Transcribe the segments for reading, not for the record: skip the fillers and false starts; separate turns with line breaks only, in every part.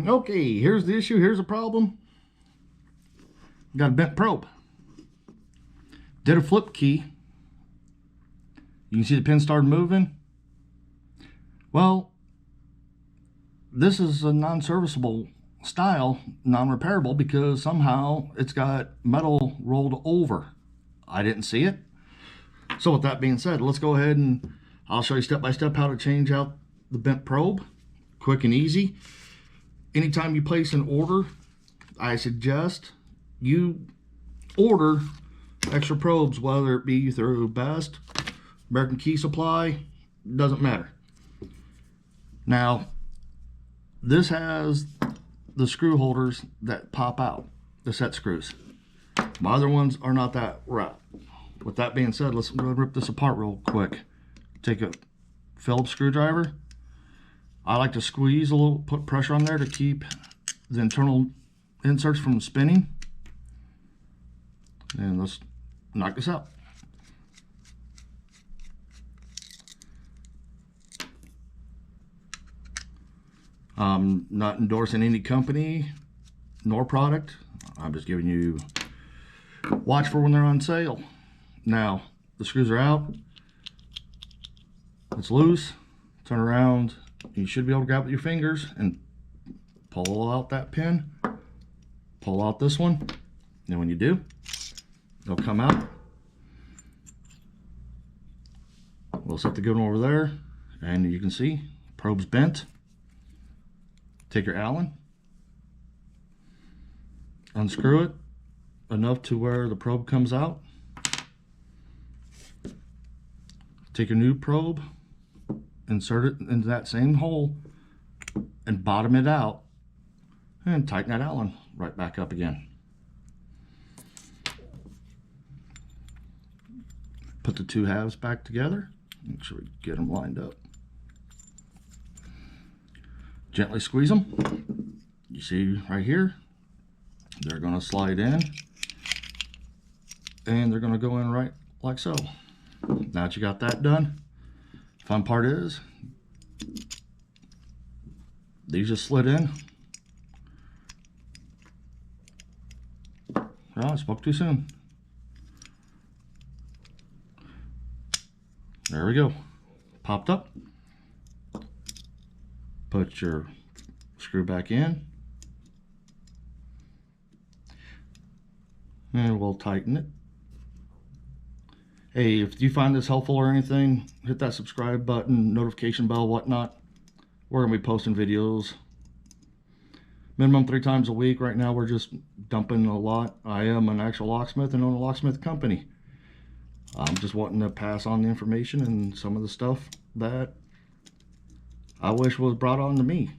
Okay, here's the issue. Here's the problem. Got a bent probe. Did a flip key. You can see the pin started moving. Well, this is a non-serviceable style, non-repairable, because somehow it's got metal rolled over. I didn't see it. So with that being said, let's go ahead and I'll show you step by step how to change out the bent probe. Quick and easy. Anytime you place an order, I suggest you order extra probes, whether it be through Best, American Key Supply, doesn't matter. Now, this has the screw holders that pop out, the set screws. My other ones are not that right. With that being said, let's go rip this apart real quick. Take a Phillips screwdriver. I like to squeeze a little, put pressure on there to keep the internal inserts from spinning. And let's knock this out. I'm not endorsing any company nor product. I'm just giving you watch for when they're on sale. Now, the screws are out. It's loose. Turn around. You should be able to grab it with your fingers and pull out that pin. Pull out this one. And when you do, they'll come out. We'll set the good one over there. And you can see, probe's bent. Take your Allen, unscrew it enough to where the probe comes out. Take a new probe, insert it into that same hole, and bottom it out, and tighten that Allen right back up again. Put the two halves back together. Make sure we get them lined up. Gently squeeze them. You see right here, they're going to slide in and they're going to go in right like so. Now that you got that done, fun part is these just slid in. Oh, I spoke too soon. There we go. Popped up. Put your screw back in, and we'll tighten it. Hey, if you find this helpful or anything, hit that subscribe button, notification bell, whatnot. We're gonna be posting videos minimum 3 times a week. Right now we're just dumping a lot. I am an actual locksmith and own a locksmith company. I'm just wanting to pass on the information and some of the stuff that I wish was brought on to me.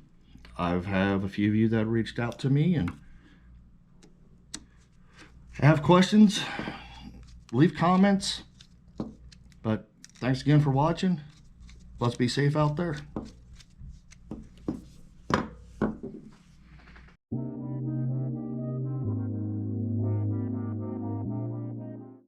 I've have a few of you that reached out to me and have questions. Leave comments. But thanks again for watching. Let's be safe out there.